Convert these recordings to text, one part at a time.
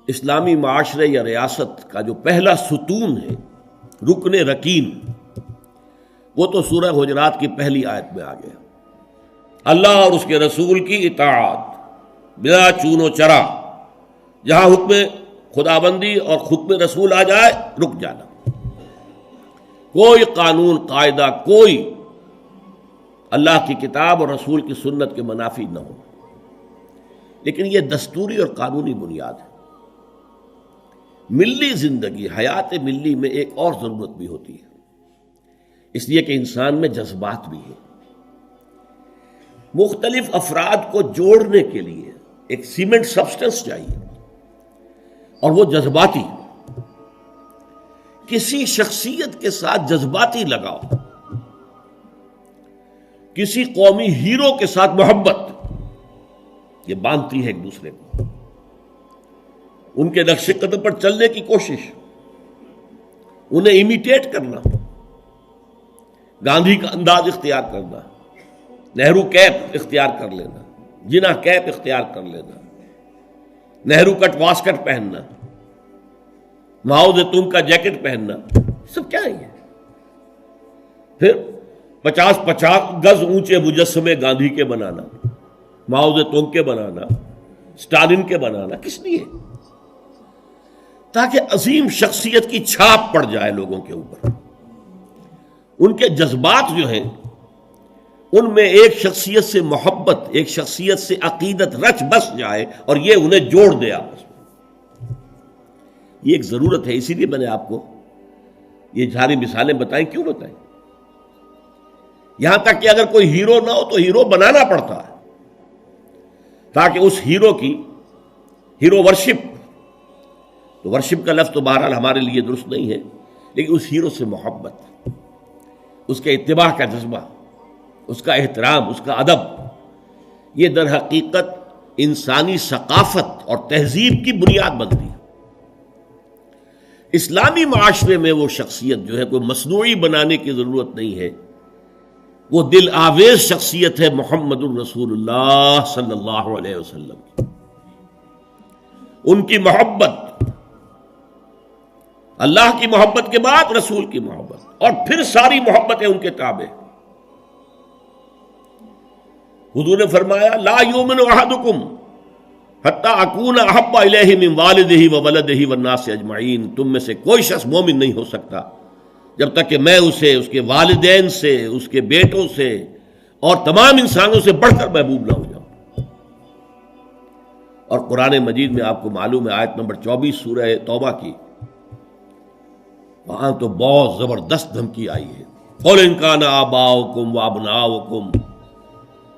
اسلامی معاشرے یا ریاست کا جو پہلا ستون ہے، رکن رکین، وہ تو سورہ حجرات کی پہلی آیت میں آ گیا۔ اللہ اور اس کے رسول کی اطاعت بلا چون و چرا، جہاں حکم خدابندی اور حکم رسول آ جائے رک جانا، کوئی قانون قاعدہ، کوئی اللہ کی کتاب اور رسول کی سنت کے منافی نہ ہو۔ لیکن یہ دستوری اور قانونی بنیاد ہے۔ ملی زندگی، حیات ملی میں ایک اور ضرورت بھی ہوتی ہے، اس لیے کہ انسان میں جذبات بھی ہیں۔ مختلف افراد کو جوڑنے کے لیے ایک سیمنٹ سبسٹنس چاہیے، اور وہ جذباتی، کسی شخصیت کے ساتھ جذباتی لگاؤ، کسی قومی ہیرو کے ساتھ محبت، یہ باندھتی ہے ایک دوسرے کو، ان کے نقش قدم پر چلنے کی کوشش، انہیں امیٹیٹ کرنا، گاندھی کا انداز اختیار کرنا، نہرو کیپ اختیار کر لینا، جناح کیپ اختیار کر لینا، نہرو کٹ واسکٹ پہننا، ماؤ زیتون کا جیکٹ پہننا، سب کیا ہے؟ پھر 50 گز اونچے مجسمے گاندھی کے بنانا، ماؤ زیتون کے بنانا، اسٹالن کے بنانا، کس لیے؟ تاکہ عظیم شخصیت کی چھاپ پڑ جائے لوگوں کے اوپر، ان کے جذبات جو ہیں ان میں ایک شخصیت سے محبت، ایک شخصیت سے عقیدت رچ بس جائے، اور یہ انہیں جوڑ دے آپس میں۔ یہ ایک ضرورت ہے، اسی لیے میں نے آپ کو یہ ساری مثالیں بتائیں۔ کیوں بتائیں؟ یہاں تک کہ اگر کوئی ہیرو نہ ہو تو ہیرو بنانا پڑتا ہے، تاکہ اس ہیرو کی ہیرو ورشپ، تو ورشپ کا لفظ تو بہرحال ہمارے لیے درست نہیں ہے، لیکن اس ہیرو سے محبت، اس کے اتباع کا جذبہ، اس کا احترام، اس کا ادب، یہ در حقیقت انسانی ثقافت اور تہذیب کی بنیاد بنتی ہے۔ اسلامی معاشرے میں وہ شخصیت جو ہے کوئی مصنوعی بنانے کی ضرورت نہیں ہے، وہ دل آویز شخصیت ہے محمد الرسول اللہ صلی اللہ علیہ وسلم کی۔ ان کی محبت، اللہ کی محبت کے بعد رسول کی محبت، اور پھر ساری محبتیں ان کے تابع۔ حضور نے فرمایا لا یؤمن احدکم حتی اکون احب الیہ من والدہ وولدہ والناس اجمعین، تم میں سے کوئی شخص مومن نہیں ہو سکتا جب تک کہ میں اسے اس کے والدین سے، اس کے بیٹوں سے اور تمام انسانوں سے بڑھ کر محبوب نہ ہو جاؤں۔ اور قرآن مجید میں آپ کو معلوم ہے آیت نمبر 24 سورہ توبہ کی، وہاں تو بہت زبردست دھمکی آئی ہے۔ قُلْ إِنْ كَانَ آبَاؤُكُمْ وَأَبْنَاؤُكُمْ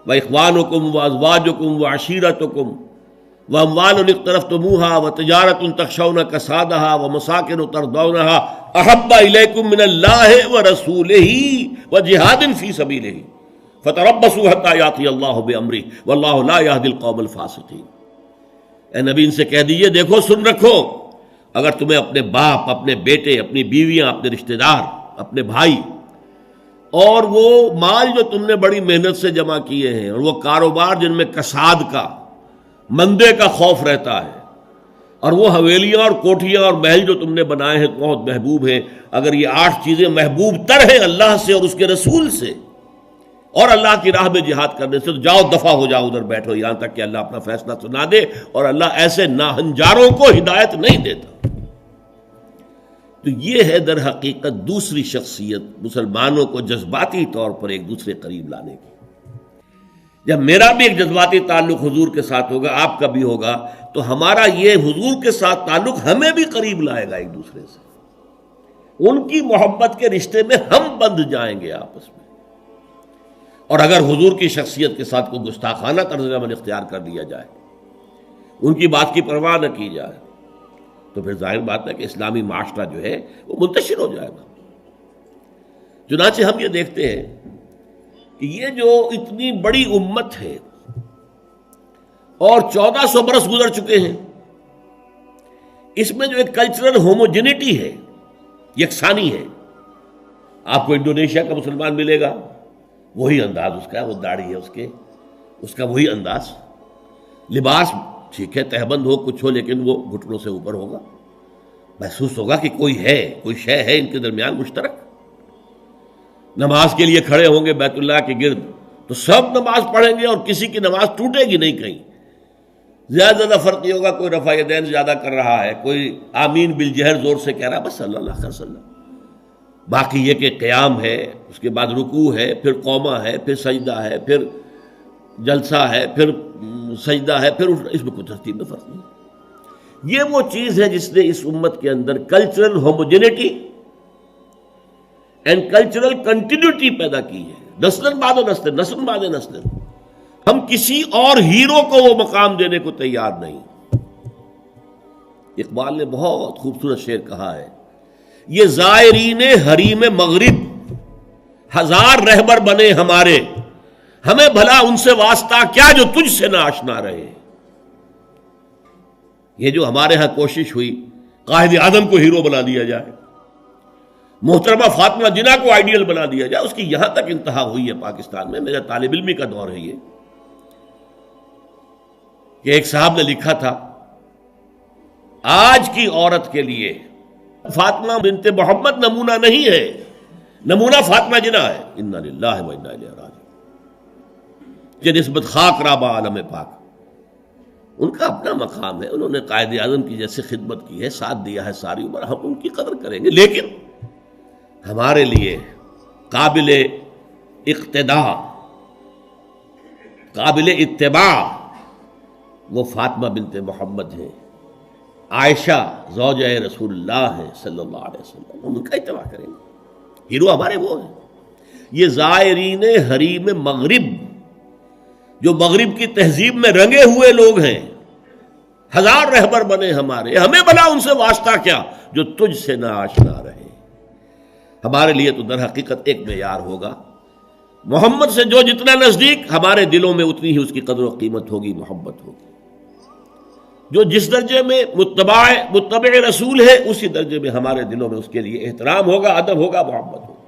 وَإِخْوَانُكُمْ وَأَزْوَاجُكُمْ وَعَشِيرَتُكُمْ وَأَمْوَالٌ اقْتَرَفْتُمُوهَا وَتِجَارَةٌ تَخْشَوْنَ كَسَادَهَا وَمَسَاكِنُ تَرْضَوْنَهَا أَحَبَّ إِلَيْكُم مِّنَ اللَّهِ وَرَسُولِهِ وَجِهَادٍ فِي سَبِيلِهِ فَتَرَبَّصُوا حَتَّىٰ يَأْتِيَ اللَّهُ بِأَمْرِهِ وَاللَّهُ لَا يَهْدِي الْقَوْمَ الْفَاسِقِينَ۔ اے نبی ان سے کہہ دیجئے دیکھو، سن رکھو، اگر تمہیں اپنے باپ، اپنے بیٹے، اپنی بیویاں، اپنے رشتہ دار، اپنے بھائی، اور وہ مال جو تم نے بڑی محنت سے جمع کیے ہیں، اور وہ کاروبار جن میں کساد کا، مندے کا خوف رہتا ہے، اور وہ حویلیاں اور کوٹھیاں اور محل جو تم نے بنائے ہیں بہت محبوب ہیں، اگر یہ 8 چیزیں محبوب تر ہیں اللہ سے اور اس کے رسول سے اور اللہ کی راہ میں جہاد کرنے سے، تو جاؤ دفع ہو جاؤ، ادھر بیٹھو یہاں تک کہ اللہ اپنا فیصلہ سنا دے، اور اللہ ایسے ناہنجاروں کو ہدایت نہیں دیتا۔ تو یہ ہے در حقیقت دوسری شخصیت مسلمانوں کو جذباتی طور پر ایک دوسرے قریب لانے کی۔ جب میرا بھی ایک جذباتی تعلق حضور کے ساتھ ہوگا، آپ کا بھی ہوگا، تو ہمارا یہ حضور کے ساتھ تعلق ہمیں بھی قریب لائے گا ایک دوسرے سے، ان کی محبت کے رشتے میں ہم بندھ جائیں گے آپس میں۔ اور اگر حضور کی شخصیت کے ساتھ کوئی گستاخانہ طرز عمل اختیار کر لیا جائے، ان کی بات کی پرواہ نہ کی جائے، تو پھر ظاہر بات ہے کہ اسلامی معاشرہ جو ہے وہ منتشر ہو جائے گا۔ چنانچہ ہم یہ دیکھتے ہیں کہ یہ جو اتنی بڑی امت ہے اور 1400 برس گزر چکے ہیں، اس میں جو ایک کلچرل ہوموجینٹی ہے، یکسانی ہے۔ آپ کو انڈونیشیا کا مسلمان ملے گا، وہی انداز اس کا ہے، وہ داڑھی ہے اس کا وہی انداز، لباس ٹھیک ہے تہبند ہو کچھ ہو لیکن وہ گھٹنوں سے اوپر ہوگا، محسوس ہوگا کہ کوئی ہے، کوئی شے ہے ان کے درمیان مشترک۔ نماز کے لیے کھڑے ہوں گے بیت اللہ کے گرد تو سب نماز پڑھیں گے اور کسی کی نماز ٹوٹے گی نہیں، کہیں زیادہ فرق نہیں ہوگا، کوئی رفع یدین زیادہ کر رہا ہے، کوئی آمین بالجہر زور سے کہہ رہا ہے، بس صلی اللہ علیہ وسلم۔ باقی یہ کہ قیام ہے، اس کے بعد رکوع ہے، پھر قومہ ہے، پھر سجدہ ہے، پھر جلسہ ہے، پھر سجدہ ہے، پھر اس میں کوئی ترتیب میں فرق نہیں۔ یہ وہ چیز ہے جس نے اس امت کے اندر cultural homogeneity and cultural continuity پیدا کی ہے، نسل بعد نسل، نسل بعد نسل۔ ہم کسی اور ہیرو کو وہ مقام دینے کو تیار نہیں۔ اقبال نے بہت خوبصورت شعر کہا ہے، یہ زائرین حریم مغرب ہزار رہبر بنے ہمارے، ہمیں بھلا ان سے واسطہ کیا جو تجھ سے نہ آشنا رہے۔ یہ جو ہمارے ہاں کوشش ہوئی قائد اعظم کو ہیرو بنا دیا جائے، محترمہ فاطمہ جناح کو آئیڈیل بنا دیا جائے، اس کی یہاں تک انتہا ہوئی ہے پاکستان میں۔ میرا طالب علمی کا دور ہے یہ کہ ایک صاحب نے لکھا تھا، آج کی عورت کے لیے فاطمہ بنت محمد نمونہ نہیں ہے، نمونہ فاطمہ جناح ہے۔ انا للہ و انا الیہ راجعون کہ نسبت خاک رابہ عالم پاک، ان کا اپنا مقام ہے، انہوں نے قائد اعظم کی جیسے خدمت کی ہے، ساتھ دیا ہے ساری عمر، ہم ان کی قدر کریں گے، لیکن ہمارے لیے قابل اقتداء، قابل اتباع وہ فاطمہ بنت محمد ہیں، عائشہ زوجہ رسول اللہ ہے صلی اللہ علیہ وسلم، ہم ان کا اتباع کریں گے۔ ہیرو ہمارے وہ ہیں۔ یہ زائرین حریم مغرب، جو مغرب کی تہذیب میں رنگے ہوئے لوگ ہیں، ہزار رہبر بنے ہمارے، ہمیں بھلا ان سے واسطہ کیا جو تجھ سے نہ آشنا رہے۔ ہمارے لیے تو در حقیقت ایک معیار ہوگا، محمد سے جو جتنا نزدیک، ہمارے دلوں میں اتنی ہی اس کی قدر و قیمت ہوگی، محبت ہوگی۔ جو جس درجے میں متبع رسول ہے، اسی درجے میں ہمارے دلوں میں اس کے لیے احترام ہوگا، ادب ہوگا، محبت ہوگا۔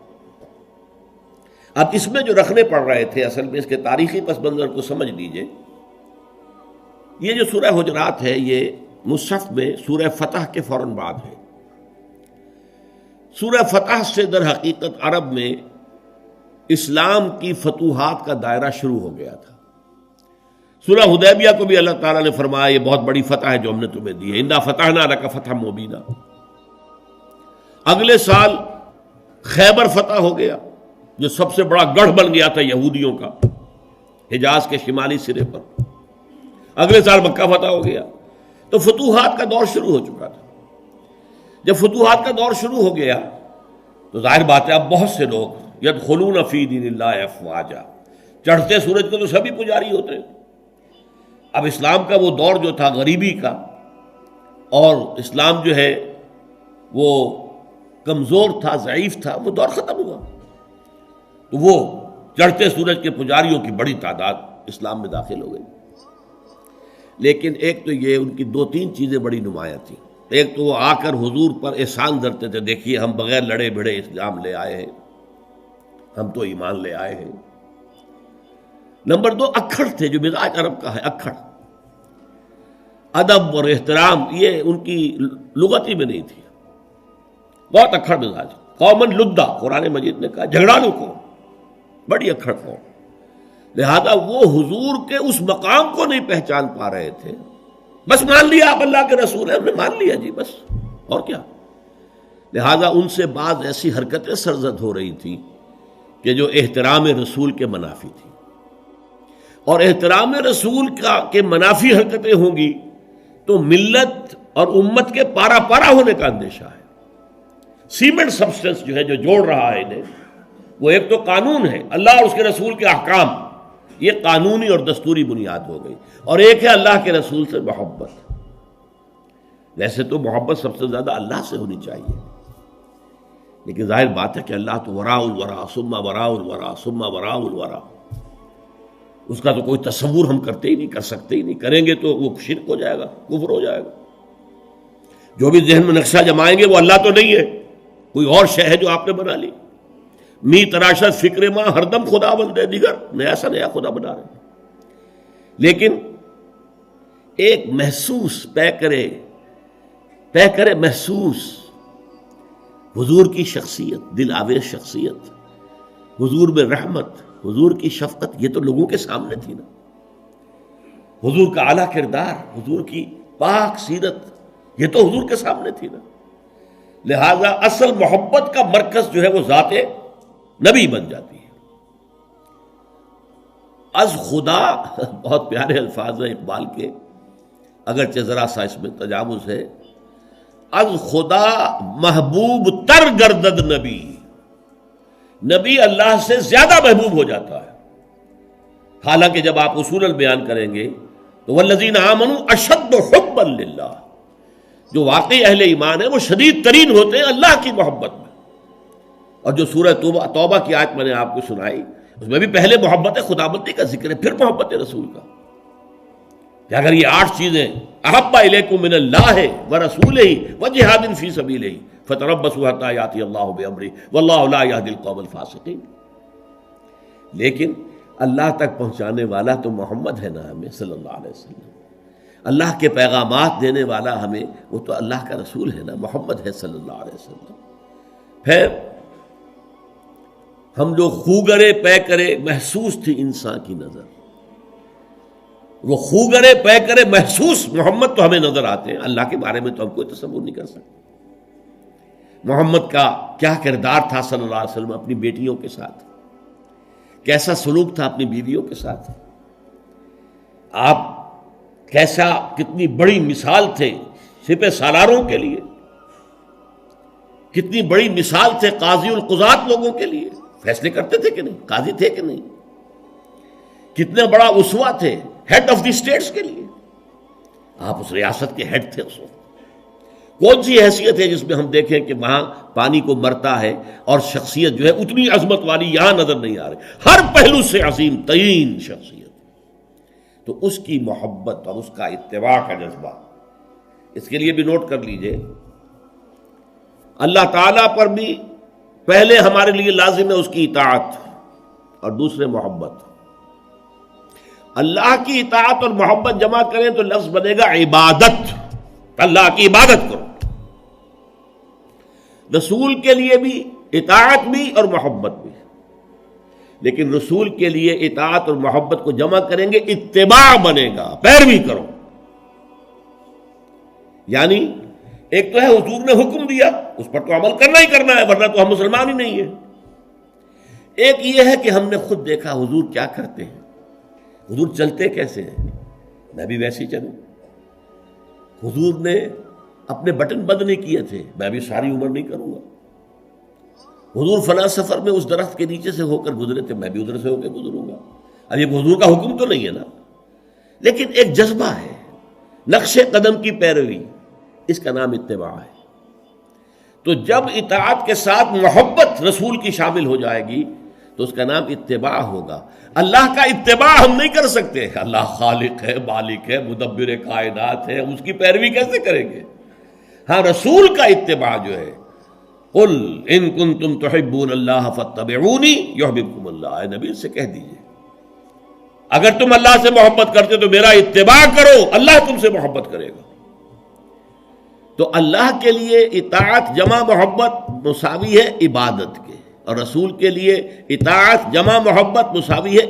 اب اس میں جو رکھنے پڑ رہے تھے، اصل میں اس کے تاریخی پس منظر کو سمجھ لیجئے۔ یہ جو سورہ حجرات ہے، یہ مصحف میں سورہ فتح کے فوراً بعد ہے۔ سورہ فتح سے در حقیقت عرب میں اسلام کی فتوحات کا دائرہ شروع ہو گیا تھا۔ سورہ حدیبیہ کو بھی اللہ تعالیٰ نے فرمایا یہ بہت بڑی فتح ہے جو ہم نے تمہیں دی ہے، انا فتحنا لک فتحا مبینا۔ اگلے سال خیبر فتح ہو گیا، جو سب سے بڑا گڑھ بن گیا تھا یہودیوں کا حجاز کے شمالی سرے پر۔ اگلے سال مکہ فتح ہو گیا، تو فتوحات کا دور شروع ہو چکا تھا۔ جب فتوحات کا دور شروع ہو گیا تو ظاہر بات ہے اب بہت سے لوگ یدخلون فی دین اللہ افواجا، چڑھتے سورج کو تو سبھی پجاری ہوتے۔ اب اسلام کا وہ دور جو تھا غریبی کا، اور اسلام جو ہے وہ کمزور تھا، ضعیف تھا، وہ دور ختم ہوا۔ تو وہ چڑھتے سورج کے پجاریوں کی بڑی تعداد اسلام میں داخل ہو گئی۔ لیکن ایک تو یہ ان کی دو تین چیزیں بڑی نمایاں تھیں۔ ایک تو وہ آ کر حضور پر احسان دھرتے تھے، دیکھیے ہم بغیر لڑے بھڑے اسلام لے آئے ہیں، ہم تو ایمان لے آئے ہیں۔ نمبر دو اکھڑ تھے، جو مزاج عرب کا ہے، اکھڑ، ادب اور احترام یہ ان کی لغتی میں نہیں تھی، بہت اکھڑ مزاج، قومن لدہ قرآن مجید نے کہا، جھگڑالو قوم، بڑی اکھڑ قوم۔ لہذا وہ حضور کے اس مقام کو نہیں پہچان پا رہے تھے۔ بس مان لیا آپ اللہ کے رسول ہیں، ہم نے مان لیا جی، بس اور کیا۔ لہذا ان سے بعض ایسی حرکتیں سرزد ہو رہی تھی کہ جو احترام رسول کے منافی تھی، اور احترام رسول کے منافی حرکتیں ہوں گی تو ملت اور امت کے پارا پارا ہونے کا اندیشہ ہے۔ سیمنٹ سبسٹنس جو ہے، جو جوڑ رہا ہے انہیں، وہ ایک تو قانون ہے، اللہ اور اس کے رسول کے احکام، یہ قانونی اور دستوری بنیاد ہو گئی، اور ایک ہے اللہ کے رسول سے محبت۔ ویسے تو محبت سب سے زیادہ اللہ سے ہونی چاہیے، لیکن ظاہر بات ہے کہ اللہ تو وراء الورا ثم وراء الورا ثم وراء الورا، اس کا تو کوئی تصور ہم کرتے ہی نہیں، کر سکتے ہی نہیں، کریں گے تو وہ شرک ہو جائے گا، کفر ہو جائے گا۔ جو بھی ذہن میں نقشہ جمائیں گے وہ اللہ تو نہیں ہے، کوئی اور شے ہے جو آپ نے بنا لی۔ می تراشت فکر ماں ہر دم خدا بندے دیگر، نیا سا نیا خدا بنا رہے ہیں۔ لیکن ایک محسوس پے کرے محسوس حضور کی شخصیت، دل آویز شخصیت، حضور میں رحمت، حضور کی شفقت، یہ تو لوگوں کے سامنے تھی نا. حضور کا اعلیٰ کردار، حضور کی پاک سیرت، یہ تو حضور کے سامنے تھی نا. لہذا اصل محبت کا مرکز جو ہے وہ ذات نبی بن جاتی ہے. از خدا، بہت پیارے الفاظ ہیں اقبال کے، اگرچہ ذرا سا اس میں تجاوز ہے. از خدا محبوب تر گردد نبی، نبی اللہ سے زیادہ محبوب ہو جاتا ہے. حالانکہ جب آپ اصولاً بیان کریں گے تو والذین آمنوا اشد حبا للہ، جو واقعی اہل ایمان ہیں وہ شدید ترین ہوتے ہیں اللہ کی محبت میں. اور جو سورہ توبہ کی آیت میں نے آپ کو سنائی، اس میں بھی پہلے محبت خداوندی کا ذکر ہے، پھر محبت رسول کا. کہ اگر یہ 8 چیزیں احب الیکم من اللہ ورسولہ وجہاد فی سبیلہ فتربصوا حتی یاتی اللہ بامرہ واللہ لا یہدی القوم الفاسقین. لیکن اللہ تک پہنچانے والا تو محمد ہے نا ہمیں صلی اللہ علیہ وسلم. اللہ کے پیغامات دینے والا ہمیں، وہ تو اللہ کا رسول ہے نا، محمد ہے صلی اللہ علیہ وسلم. پھر ہم جو خوگرے پے کرے محسوس تھی انسان کی نظر، وہ خوگرے پے کرے محسوس محمد تو ہمیں نظر آتے ہیں. اللہ کے بارے میں تو ہم کوئی تصور نہیں کر سکتے. محمد کا کیا کردار تھا صلی اللہ علیہ وسلم اپنی بیٹیوں کے ساتھ، کیسا سلوک تھا اپنی بیویوں کے ساتھ. آپ کیسا، کتنی بڑی مثال تھے سپہ سالاروں کے لیے، کتنی بڑی مثال تھے قاضی القضات لوگوں کے لیے. فیصلے کرتے تھے کہ نہیں، قاضی تھے کہ نہیں. کتنا بڑا اسوہ تھے ہیڈ آف دی اسٹیٹس کے لیے. آپ اس ریاست کے ہیڈ تھے. اس وقت کون سی حیثیت ہے جس میں ہم دیکھیں کہ وہاں پانی کو مرتا ہے اور شخصیت جو ہے اتنی عظمت والی یہاں نظر نہیں آ رہی، ہر پہلو سے عظیم ترین شخصیت. تو اس کی محبت اور اس کا اتباع کا جذبہ، اس کے لیے بھی نوٹ کر لیجئے، اللہ تعالیٰ پر بھی پہلے ہمارے لیے لازم ہے اس کی اطاعت اور دوسرے محبت. اللہ کی اطاعت اور محبت جمع کریں تو لفظ بنے گا عبادت. اللہ کی عبادت کرو. رسول کے لیے بھی اطاعت بھی اور محبت بھی، لیکن رسول کے لیے اطاعت اور محبت کو جمع کریں گے اتباع بنے گا، پیروی کرو. یعنی ایک تو ہے حضور نے حکم دیا، اس پر تو عمل کرنا ہی کرنا ہے، ورنہ تو ہم مسلمان ہی نہیں ہیں. ایک یہ ہے کہ ہم نے خود دیکھا حضور کیا کرتے ہیں، حضور چلتے کیسے ہیں، میں بھی ویسے ہی چلوں. حضور نے اپنے بٹن بند نہیں کیے تھے، میں بھی ساری عمر نہیں کروں گا. حضور فلاں سفر میں اس درخت کے نیچے سے ہو کر گزرے تھے، میں بھی ادھر سے ہو کے گزروں گا. اب یہ حضور کا حکم تو نہیں ہے نا، لیکن ایک جذبہ ہے، نقش قدم کی پیروی، اس کا نام اتباع ہے. تو جب اطاعت کے ساتھ محبت رسول کی شامل ہو جائے گی تو اس کا نام اتباع ہوگا. اللہ کا اتباع ہم نہیں کر سکتے، اللہ خالق ہے، مالک ہے، مدبر کائنات ہے، اس کی پیروی کیسے کریں گے؟ ہاں رسول کا اتباع جو ہے، قل ان کنتم تحبون اللہ فاتبعونی یحببکم اللہ، اے نبی سے کہہ دیجئے اگر تم اللہ سے محبت کرتے تو میرا اتباع کرو، اللہ تم سے محبت کرے گا. تو اللہ کے لیے اطاعت جمع محبت مساوی ہے عبادت کے، اور رسول کے لیے اطاعت جمع محبت مساوی ہے